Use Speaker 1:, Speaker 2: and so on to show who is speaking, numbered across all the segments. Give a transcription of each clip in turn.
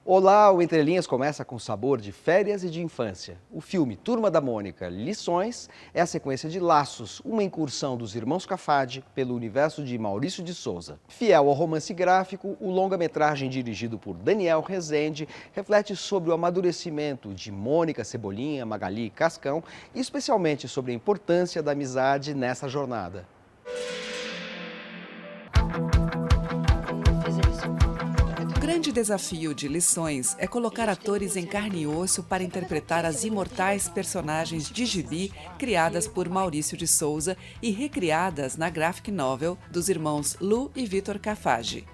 Speaker 1: Olá, o Entre Linhas começa com sabor de férias e de infância. O filme Turma da Mônica, Lições é a sequência de Laços, uma incursão dos irmãos Cafadi pelo universo de Maurício de Souza. Fiel ao romance gráfico, o longa-metragem dirigido por Daniel Rezende reflete sobre o amadurecimento de Mônica, Cebolinha, Magali e Cascão e especialmente sobre a importância da amizade nessa jornada.
Speaker 2: O grande desafio de Lições é colocar atores em carne e osso para interpretar as imortais personagens de gibi criadas por Maurício de Souza e recriadas na graphic novel dos irmãos Lu e Vitor Cafagi.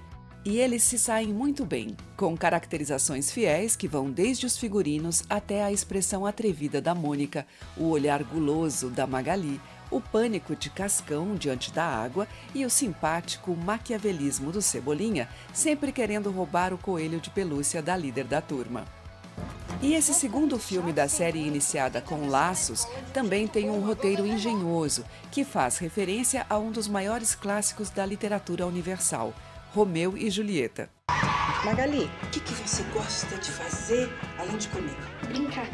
Speaker 2: E eles se saem muito bem, com caracterizações fiéis que vão desde os figurinos até a expressão atrevida da Mônica, o olhar guloso da Magali, o pânico de Cascão diante da água e o simpático maquiavelismo do Cebolinha, sempre querendo roubar o coelho de pelúcia da líder da turma. E esse segundo filme da série iniciada com Laços também tem um roteiro engenhoso, que faz referência a um dos maiores clássicos da literatura universal, Romeu e Julieta.
Speaker 3: Magali, o que você gosta de fazer além de comer?
Speaker 4: Brincar.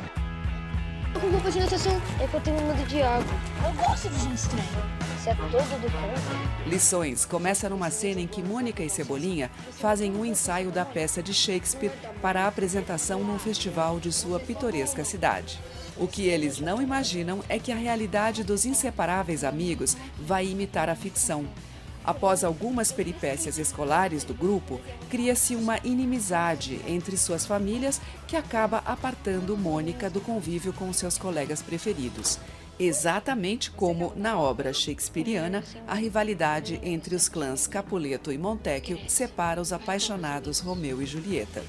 Speaker 4: Eu vou fazer natação, é que eu tenho medo de água. Eu gosto de gente estranha. Você é todo do contra.
Speaker 2: Lições começa numa cena em que Mônica e Cebolinha fazem um ensaio da peça de Shakespeare para a apresentação num festival de sua pitoresca cidade. O que eles não imaginam é que a realidade dos inseparáveis amigos vai imitar a ficção. Após algumas peripécias escolares do grupo, cria-se uma inimizade entre suas famílias que acaba apartando Mônica do convívio com seus colegas preferidos. Exatamente como, na obra shakespeariana, a rivalidade entre os clãs Capuleto e Montecchio separa os apaixonados Romeu e Julieta.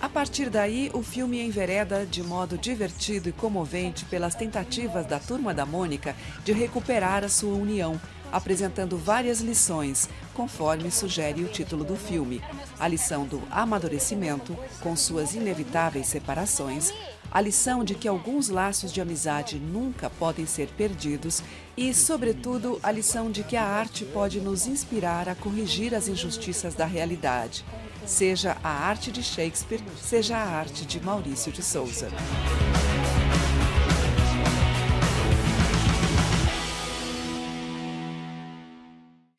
Speaker 2: A partir daí, o filme envereda de modo divertido e comovente pelas tentativas da Turma da Mônica de recuperar a sua união, apresentando várias lições, conforme sugere o título do filme. A lição do amadurecimento, com suas inevitáveis separações, a lição de que alguns laços de amizade nunca podem ser perdidos e, sobretudo, a lição de que a arte pode nos inspirar a corrigir as injustiças da realidade, seja a arte de Shakespeare, seja a arte de Maurício de Souza.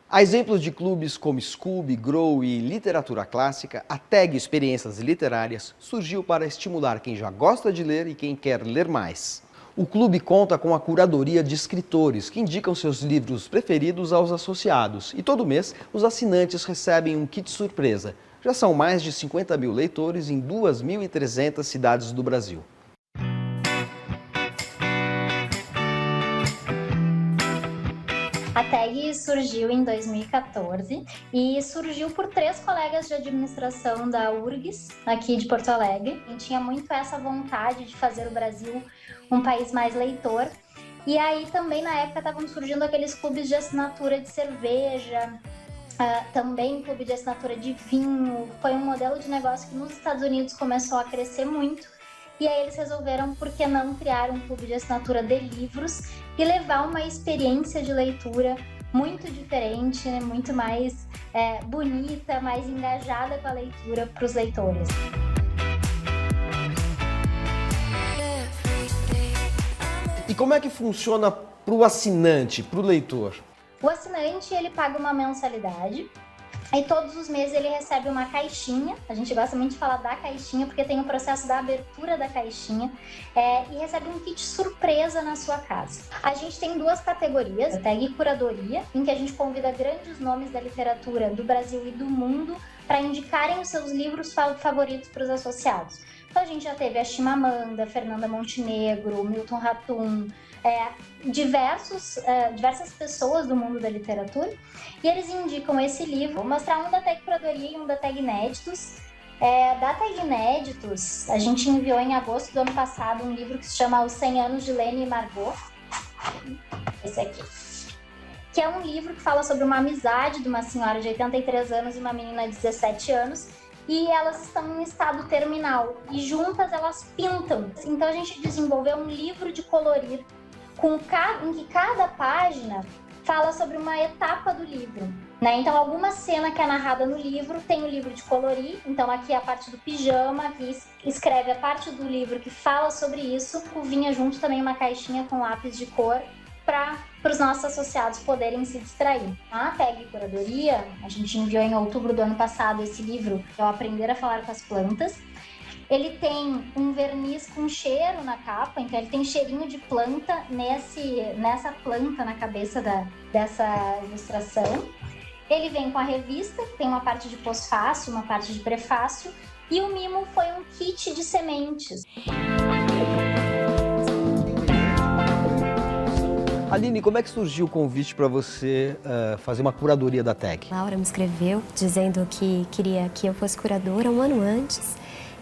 Speaker 1: Há exemplos de clubes como Scooby, Grow e Literatura Clássica, a tag Experiências Literárias surgiu para estimular quem já gosta de ler e quem quer ler mais. O clube conta com a curadoria de escritores que indicam seus livros preferidos aos associados e todo mês os assinantes recebem um kit surpresa. Já são mais de 50 mil leitores em 2.300 cidades do Brasil.
Speaker 5: A tag surgiu em 2014 e surgiu por 3 colegas de administração da URGS, aqui de Porto Alegre. A gente tinha muito essa vontade de fazer o Brasil um país mais leitor. E aí também na época estavam surgindo aqueles clubes de assinatura de cerveja, também clube de assinatura de vinho. Foi um modelo de negócio que nos Estados Unidos começou a crescer muito. E aí eles resolveram, por que não criar um clube de assinatura de livros e levar uma experiência de leitura muito diferente, né? Muito mais bonita, mais engajada com a leitura para os leitores.
Speaker 1: E como é que funciona para o assinante, para o leitor?
Speaker 5: O assinante, ele paga uma mensalidade. E todos os meses ele recebe uma caixinha, a gente gosta muito de falar da caixinha, porque tem o processo da abertura da caixinha, e recebe um kit surpresa na sua casa. A gente tem 2 categorias, a tag curadoria, em que a gente convida grandes nomes da literatura do Brasil e do mundo para indicarem os seus livros favoritos para os associados. Então a gente já teve a Chimamanda, Fernanda Montenegro, Milton Ratum, diversas pessoas do mundo da literatura, e eles indicam esse livro. Vou mostrar um da tag curadoria e um da tag inéditos. Da tag inéditos, a gente enviou em agosto do ano passado um livro que se chama Os 100 Anos de Lene e Margot, esse aqui, que é um livro que fala sobre uma amizade de uma senhora de 83 anos e uma menina de 17 anos, e elas estão em estado terminal, e juntas elas pintam. Então a gente desenvolveu um livro de colorir em que cada página fala sobre uma etapa do livro. né? Então, alguma cena que é narrada no livro, tem o livro de colorir, então aqui é a parte do pijama, que escreve a parte do livro que fala sobre isso, vinha junto também uma caixinha com lápis de cor para os nossos associados poderem se distrair. A tag Curadoria, a gente enviou em outubro do ano passado esse livro, que é o Aprender a Falar com as Plantas. Ele tem um verniz com cheiro na capa, então ele tem cheirinho de planta nessa planta na cabeça dessa ilustração. Ele vem com a revista, tem uma parte de pós-fácio, uma parte de prefácio, e o mimo foi um kit de sementes.
Speaker 1: Aline, como é que surgiu o convite para você fazer uma curadoria da tag?
Speaker 6: Laura me escreveu dizendo que queria que eu fosse curadora um ano antes.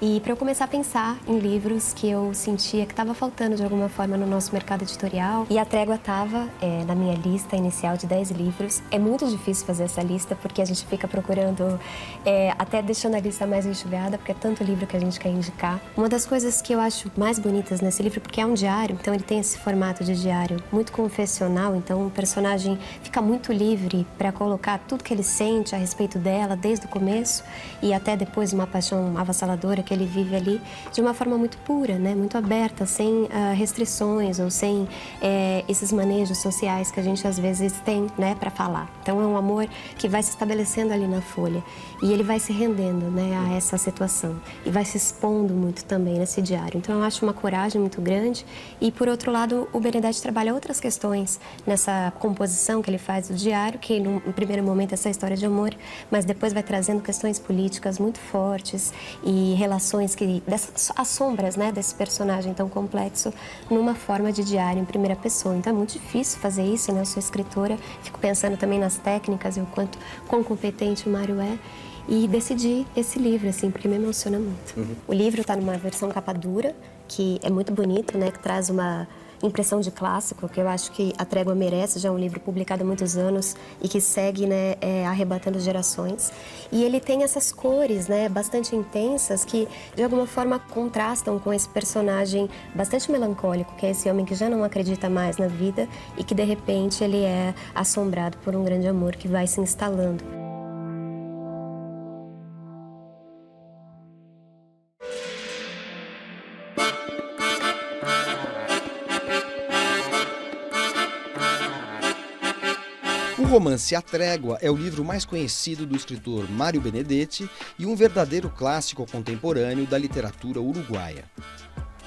Speaker 6: E para eu começar a pensar em livros que eu sentia que estava faltando de alguma forma no nosso mercado editorial. E a Trégua estava na minha lista inicial de 10 livros. É muito difícil fazer essa lista porque a gente fica procurando, até deixando a lista mais enxugada, porque é tanto livro que a gente quer indicar. Uma das coisas que eu acho mais bonitas nesse livro, porque é um diário, então ele tem esse formato de diário muito confessional, então o personagem fica muito livre para colocar tudo que ele sente a respeito dela, desde o começo e até depois uma paixão avassaladora que ele vive ali de uma forma muito pura, né? Muito aberta, sem restrições ou sem esses manejos sociais que a gente às vezes tem, né, para falar. Então é um amor que vai se estabelecendo ali na folha e ele vai se rendendo, né, a essa situação e vai se expondo muito também nesse diário. Então eu acho uma coragem muito grande e, por outro lado, o Benedetti trabalha outras questões nessa composição que ele faz do diário, que no primeiro momento é essa história de amor, mas depois vai trazendo questões políticas muito fortes e relações as sombras, né, desse personagem tão complexo numa forma de diário em primeira pessoa. Então é muito difícil fazer isso, né? Eu sou escritora, fico pensando também nas técnicas e o quão competente o Mário é. E decidi esse livro, assim, porque me emociona muito. O livro está numa versão capa dura, que é muito bonito, né, que traz uma impressão de clássico, que eu acho que A Trégua merece, já é um livro publicado há muitos anos e que segue, né, arrebatando gerações. E ele tem essas cores, né, bastante intensas que, de alguma forma, contrastam com esse personagem bastante melancólico, que é esse homem que já não acredita mais na vida e que, de repente, ele é assombrado por um grande amor que vai se instalando.
Speaker 1: O romance A Trégua é o livro mais conhecido do escritor Mário Benedetti e um verdadeiro clássico contemporâneo da literatura uruguaia.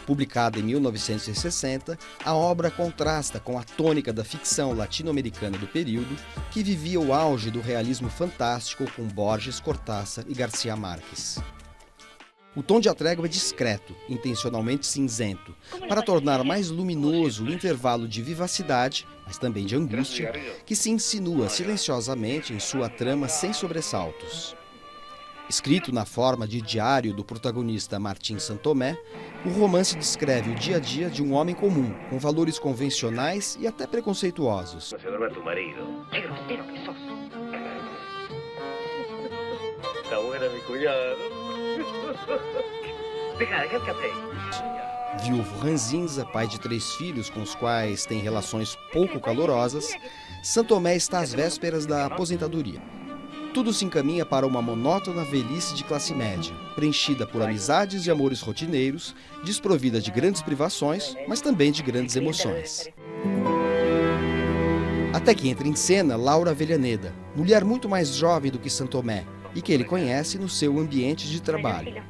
Speaker 1: Publicada em 1960, a obra contrasta com a tônica da ficção latino-americana do período, que vivia o auge do realismo fantástico com Borges, Cortázar e García Márquez. O tom de A Trégua é discreto, intencionalmente cinzento, para tornar mais luminoso o intervalo de vivacidade, mas também de angústia, que se insinua silenciosamente em sua trama sem sobressaltos. Escrito na forma de diário do protagonista Martim Santomé, o romance descreve o dia a dia de um homem comum, com valores convencionais e até preconceituosos. Viúvo ranzinza, pai de 3 filhos com os quais tem relações pouco calorosas, Santomé está às vésperas da aposentadoria. Tudo se encaminha para uma monótona velhice de classe média, preenchida por amizades e amores rotineiros, desprovida de grandes privações, mas também de grandes emoções. Até que entra em cena Laura Avellaneda, mulher muito mais jovem do que Santomé, e que ele conhece no seu ambiente de trabalho.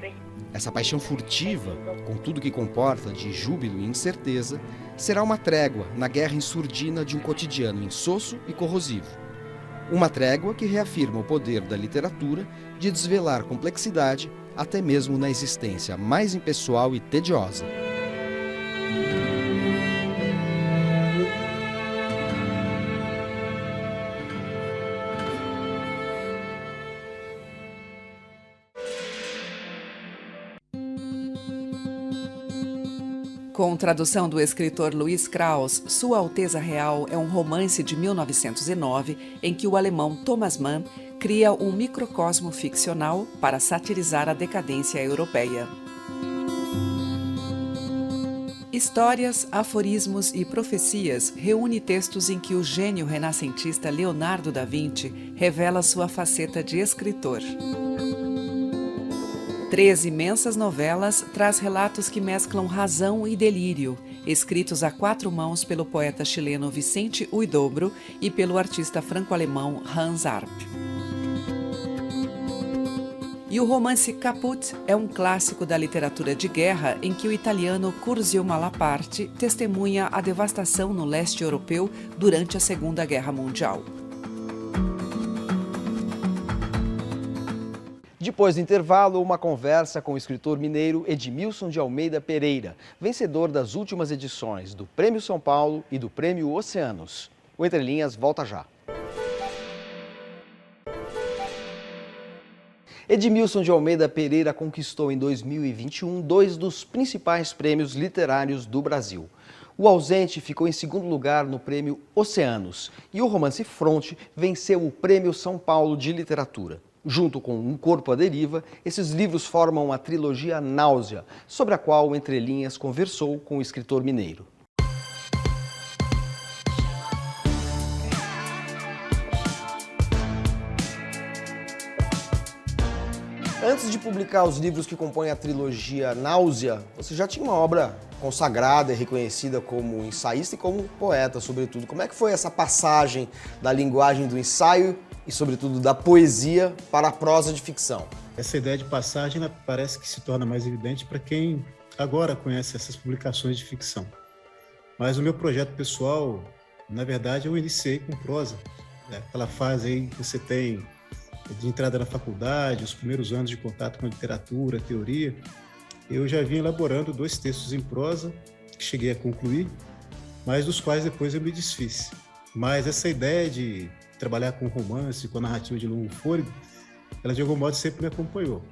Speaker 1: Essa paixão furtiva, com tudo que comporta de júbilo e incerteza, será uma trégua na guerra insurdina de um cotidiano insosso e corrosivo. Uma trégua que reafirma o poder da literatura de desvelar complexidade até mesmo na existência mais impessoal e tediosa.
Speaker 2: Com tradução do escritor Luiz Krauss, Sua Alteza Real é um romance de 1909 em que o alemão Thomas Mann cria um microcosmo ficcional para satirizar a decadência europeia. Histórias, aforismos e profecias reúne textos em que o gênio renascentista Leonardo da Vinci revela sua faceta de escritor. 3 imensas novelas traz relatos que mesclam razão e delírio, escritos a 4 mãos pelo poeta chileno Vicente Huidobro e pelo artista franco-alemão Hans Arp. E o romance Caput é um clássico da literatura de guerra em que o italiano Curzio Malaparte testemunha a devastação no leste europeu durante a Segunda Guerra Mundial.
Speaker 1: Depois do intervalo, uma conversa com o escritor mineiro Edmilson de Almeida Pereira, vencedor das últimas edições do Prêmio São Paulo e do Prêmio Oceanos. O Entre Linhas volta já. Edmilson de Almeida Pereira conquistou em 2021 2 dos principais prêmios literários do Brasil. O Ausente ficou em segundo lugar no Prêmio Oceanos e o romance Fronte venceu o Prêmio São Paulo de Literatura. Junto com Um Corpo à Deriva, esses livros formam a trilogia Náusea, sobre a qual o Entre Linhas conversou com o escritor mineiro. Antes de publicar os livros que compõem a trilogia Náusea, você já tinha uma obra consagrada e reconhecida como ensaísta e como poeta, sobretudo. Como é que foi essa passagem da linguagem do ensaio e, sobretudo, da poesia para a prosa de ficção?
Speaker 7: Essa ideia de passagem parece que se torna mais evidente para quem agora conhece essas publicações de ficção. Mas o meu projeto pessoal, na verdade, eu iniciei com prosa. Aquela fase aí que você tem de entrada na faculdade, os primeiros anos de contato com a literatura, a teoria, eu já vim elaborando 2 textos em prosa, que cheguei a concluir, mas dos quais depois eu me desfiz. Mas essa ideia de trabalhar com romance, com narrativa de longo fôlego, ela de algum modo sempre me acompanhou.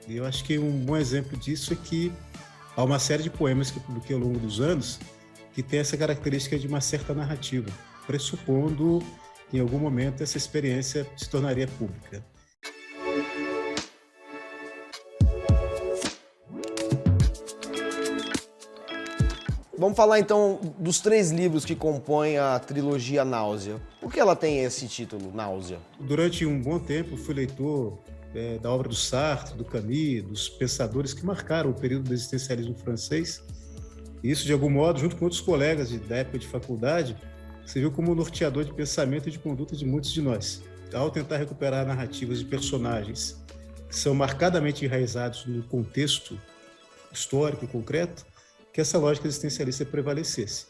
Speaker 7: E eu acho que um bom exemplo disso é que há uma série de poemas que eu publiquei ao longo dos anos que tem essa característica de uma certa narrativa, pressupondo que em algum momento essa experiência se tornaria pública.
Speaker 1: Vamos falar então dos 3 livros que compõem a trilogia Náusea. Por que ela tem esse título, Náusea?
Speaker 7: Durante um bom tempo fui leitor da obra do Sartre, do Camus, dos pensadores que marcaram o período do existencialismo francês. E isso, de algum modo, junto com outros colegas da época de faculdade, serviu como norteador de pensamento e de conduta de muitos de nós. Ao tentar recuperar narrativas de personagens que são marcadamente enraizados no contexto histórico concreto, que essa lógica existencialista prevalecesse.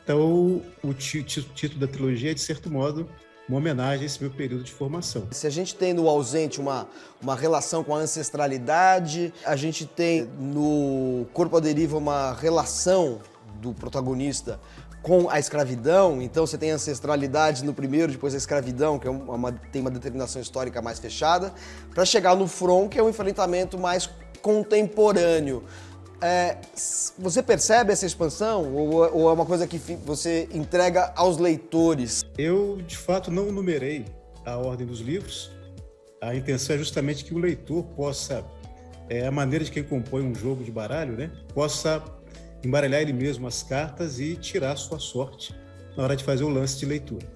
Speaker 7: Então, o título da trilogia é, de certo modo, uma homenagem a esse meu período de formação.
Speaker 1: Se a gente tem no Ausente uma relação com a ancestralidade, a gente tem no Corpo à Deriva uma relação do protagonista com a escravidão, então você tem a ancestralidade no primeiro, depois a escravidão, que tem uma determinação histórica mais fechada, para chegar no Front, que é um enfrentamento mais contemporâneo. Você percebe essa expansão ou é uma coisa que você entrega aos leitores?
Speaker 7: Eu, de fato, não numerei a ordem dos livros. A intenção é justamente que o leitor possa, a maneira de quem compõe um jogo de baralho, né, possa embaralhar ele mesmo as cartas e tirar a sua sorte na hora de fazer o lance de leitura.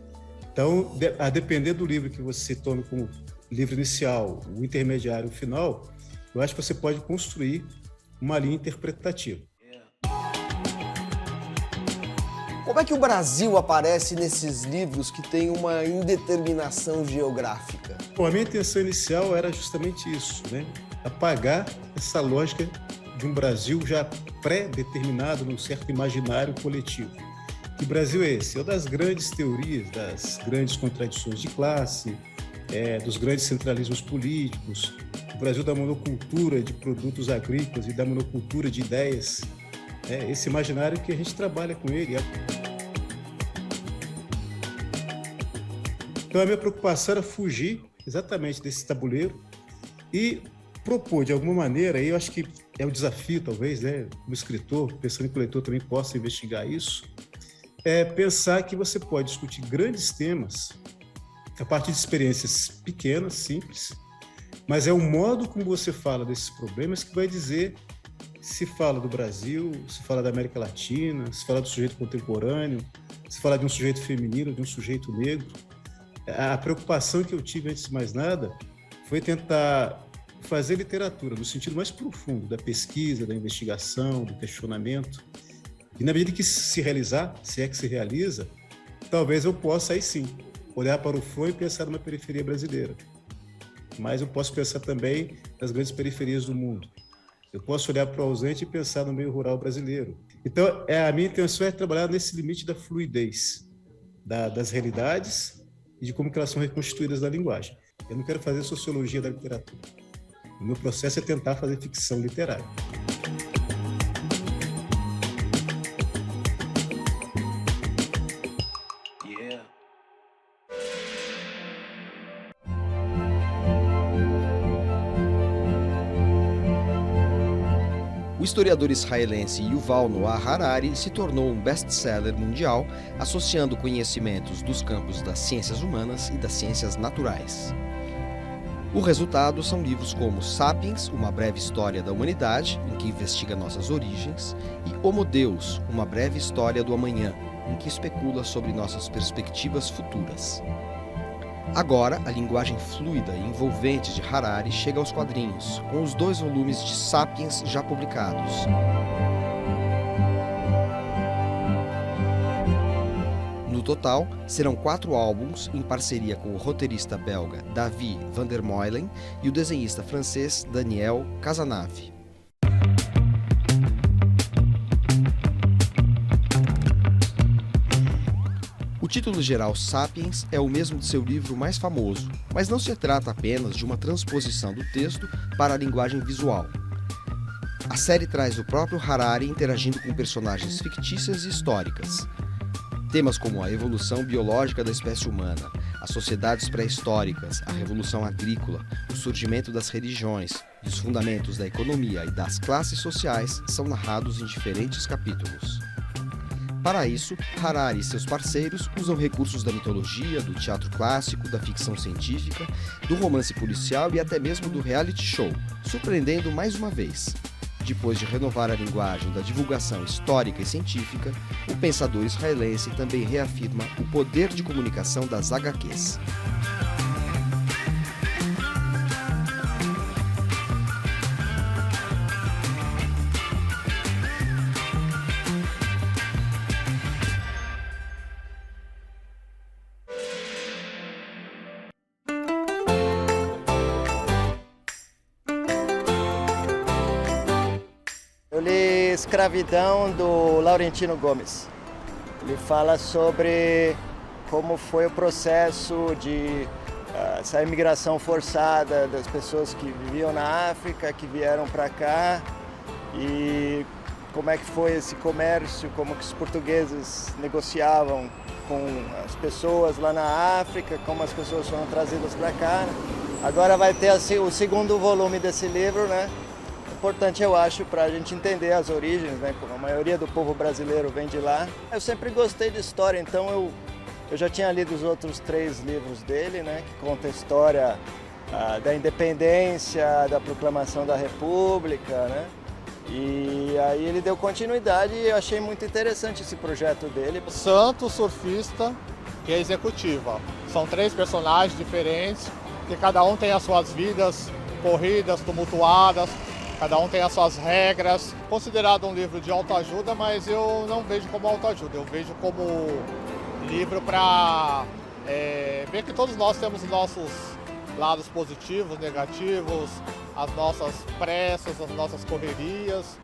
Speaker 7: Então, a depender do livro que você tome como livro inicial, o intermediário, o final, eu acho que você pode construir uma linha interpretativa.
Speaker 1: Como é que o Brasil aparece nesses livros que têm uma indeterminação geográfica?
Speaker 7: Bom, a minha intenção inicial era justamente isso, né? Apagar essa lógica de um Brasil já pré-determinado num certo imaginário coletivo. Que Brasil é esse? É o das grandes teorias, das grandes contradições de classe, dos grandes centralismos políticos, o Brasil da monocultura de produtos agrícolas e da monocultura de ideias. Esse imaginário que a gente trabalha com ele. Então a minha preocupação era fugir exatamente desse tabuleiro e propor de alguma maneira, e eu acho que é um desafio talvez, né, como escritor, pensando que o leitor também possa investigar isso, pensar que você pode discutir grandes temas a partir de experiências pequenas, simples, mas é o modo como você fala desses problemas que vai dizer se fala do Brasil, se fala da América Latina, se fala do sujeito contemporâneo, se fala de um sujeito feminino, de um sujeito negro. A preocupação que eu tive, antes de mais nada, foi tentar fazer literatura no sentido mais profundo da pesquisa, da investigação, do questionamento. E na medida que se realizar, se é que se realiza, talvez eu possa, aí sim, olhar para o Freud e pensar numa periferia brasileira. Mas eu posso pensar também nas grandes periferias do mundo. Eu posso olhar para o ausente e pensar no meio rural brasileiro. Então, a minha intenção é trabalhar nesse limite da fluidez, das realidades e de como que elas são reconstituídas na linguagem. Eu não quero fazer sociologia da literatura. O meu processo é tentar fazer ficção literária.
Speaker 1: O historiador israelense Yuval Noah Harari se tornou um best-seller mundial, associando conhecimentos dos campos das ciências humanas e das ciências naturais. O resultado são livros como Sapiens, uma breve história da humanidade, em que investiga nossas origens, e Homo Deus, uma breve história do amanhã, em que especula sobre nossas perspectivas futuras. Agora, a linguagem fluida e envolvente de Harari chega aos quadrinhos, com os 2 volumes de Sapiens já publicados. No total, serão 4 álbuns em parceria com o roteirista belga David van der Meulen e o desenhista francês Daniel Cazenave. O título geral Sapiens é o mesmo de seu livro mais famoso, mas não se trata apenas de uma transposição do texto para a linguagem visual. A série traz o próprio Harari interagindo com personagens fictícias e históricas. Temas como a evolução biológica da espécie humana, as sociedades pré-históricas, a revolução agrícola, o surgimento das religiões e os fundamentos da economia e das classes sociais são narrados em diferentes capítulos. Para isso, Harari e seus parceiros usam recursos da mitologia, do teatro clássico, da ficção científica, do romance policial e até mesmo do reality show, surpreendendo mais uma vez. Depois de renovar a linguagem da divulgação histórica e científica, o pensador israelense também reafirma o poder de comunicação das HQs.
Speaker 8: Eu li Escravidão, do Laurentino Gomes. Ele fala sobre como foi o processo de essa imigração forçada das pessoas que viviam na África, que vieram para cá, e como é que foi esse comércio, como que os portugueses negociavam com as pessoas lá na África, como as pessoas foram trazidas para cá. Agora vai ter o segundo volume desse livro, né? Importante, eu acho, para a gente entender as origens, né? Como a maioria do povo brasileiro vem de lá. Eu sempre gostei de história, então eu já tinha lido os outros 3 livros dele, né? Que conta a história da independência, da proclamação da República, né? E aí ele deu continuidade e eu achei muito interessante esse projeto dele.
Speaker 9: Santo, surfista e a executiva. São 3 personagens diferentes, que cada um tem as suas vidas corridas, tumultuadas. Cada um tem as suas regras. Considerado um livro de autoajuda, mas eu não vejo como autoajuda. Eu vejo como livro para ver que todos nós temos os nossos lados positivos, negativos, as nossas pressas, as nossas correrias.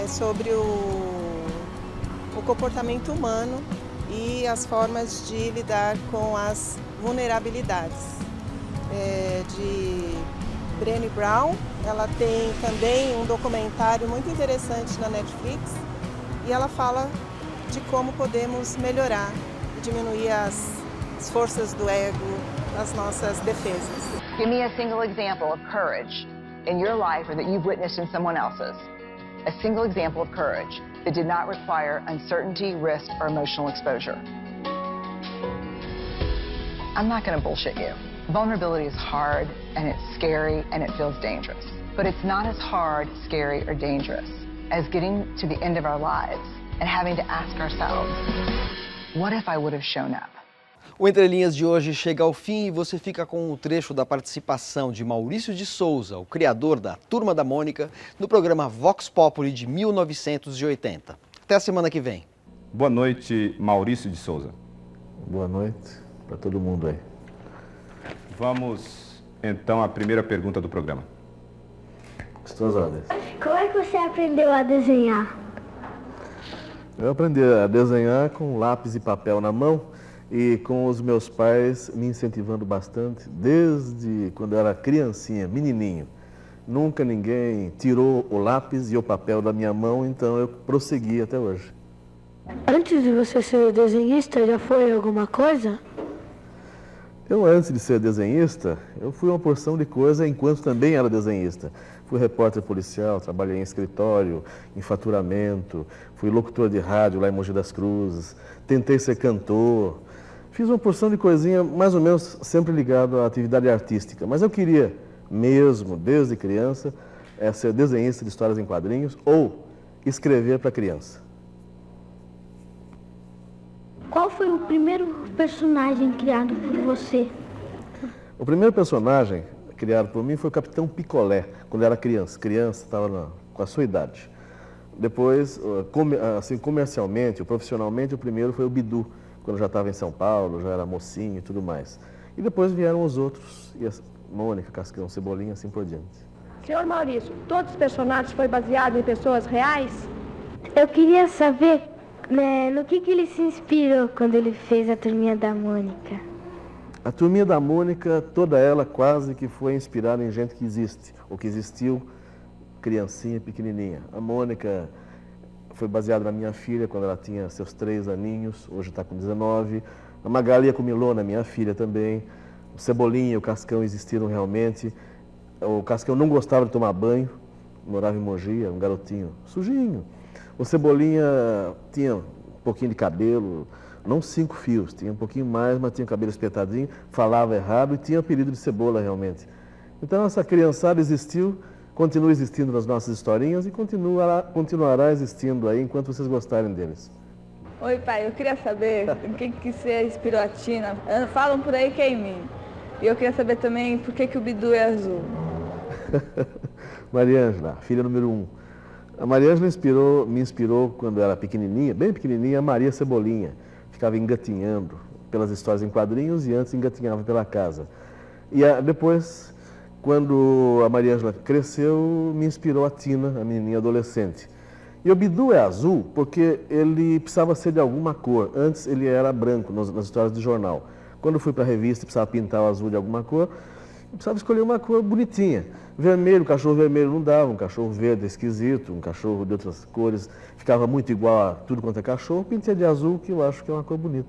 Speaker 10: É sobre o comportamento humano e as formas de lidar com as vulnerabilidades. De Brené Brown, ela tem também um documentário muito interessante na Netflix e ela fala de como podemos melhorar e diminuir as forças do ego, as nossas defesas.
Speaker 11: Give me a single example of courage in your life or that you've witnessed in someone else's. A single example of courage that did not require uncertainty, risk, or emotional exposure. I'm not going to bullshit you. Vulnerability is hard, and it's scary, and it feels dangerous. But it's not as hard, scary, or dangerous as getting to the end of our lives and having to ask ourselves, what if I would have shown up?
Speaker 1: O Entre Linhas de hoje chega ao fim e você fica com um trecho da participação de Maurício de Souza, o criador da Turma da Mônica, no programa Vox Populi de 1980. Até a semana que vem.
Speaker 12: Boa noite, Maurício de Souza.
Speaker 13: Boa noite para todo mundo aí.
Speaker 12: Vamos, então, à primeira pergunta do programa.
Speaker 13: Suas ordens.
Speaker 4: Como é que você aprendeu a desenhar?
Speaker 13: Eu aprendi a desenhar com lápis e papel na mão e com os meus pais me incentivando bastante desde quando eu era criancinha, menininho. Nunca ninguém tirou o lápis e o papel da minha mão, então eu prossegui até hoje.
Speaker 4: Antes de você ser desenhista, já foi alguma coisa?
Speaker 13: Antes de ser desenhista, eu fui uma porção de coisa enquanto também era desenhista. Fui repórter policial, trabalhei em escritório, em faturamento, fui locutor de rádio lá em Mogi das Cruzes, tentei ser cantor. Fiz uma porção de coisinha mais ou menos sempre ligado à atividade artística. Mas eu queria mesmo, desde criança, ser desenhista de histórias em quadrinhos ou escrever para criança.
Speaker 4: Qual foi o primeiro personagem criado por você?
Speaker 13: O primeiro personagem criado por mim foi o Capitão Picolé, quando eu era criança. Criança, estava com a sua idade. Depois, assim, comercialmente ou profissionalmente, o primeiro foi o Bidu, quando eu já estava em São Paulo, já era mocinho e tudo mais. E depois vieram os outros, e a Mônica, Cascão, Cebolinha, assim por diante.
Speaker 14: Senhor Maurício, todos os personagens foram baseados em pessoas reais?
Speaker 4: Eu queria saber no que ele se inspirou quando ele fez a Turminha da Mônica.
Speaker 13: A Turminha da Mônica, toda ela quase que foi inspirada em gente que existe, ou que existiu, criancinha pequenininha. A Mônica foi baseada na minha filha quando ela tinha seus 3 aninhos, hoje está com 19. A Magali Comilona, minha filha também. O Cebolinha e o Cascão existiram realmente. O Cascão não gostava de tomar banho, morava em Mogi, era um garotinho sujinho. O Cebolinha tinha um pouquinho de cabelo, não 5 fios, tinha um pouquinho mais, mas tinha o cabelo espetadinho, falava errado e tinha apelido de Cebola realmente. Então essa criançada existiu, continua existindo nas nossas historinhas e continuará existindo aí enquanto vocês gostarem deles.
Speaker 14: Oi, pai, eu queria saber o que você inspirou a Tina. Falam por aí que é em mim. E eu queria saber também por que o Bidu é azul.
Speaker 13: Mariângela, filha número 1. A Mariângela me inspirou quando era pequenininha, bem pequenininha, a Maria Cebolinha. Ficava engatinhando pelas histórias em quadrinhos e antes engatinhava pela casa. E depois, quando a Mariângela cresceu, me inspirou a Tina, a menininha adolescente. E o Bidu é azul porque ele precisava ser de alguma cor. Antes ele era branco nas histórias de jornal. Quando eu fui para a revista, precisava pintar o azul de alguma cor, precisava escolher uma cor bonitinha. Vermelho, cachorro vermelho não dava, um cachorro verde esquisito, um cachorro de outras cores, ficava muito igual a tudo quanto é cachorro, pintei de azul, que eu acho que é uma cor bonita.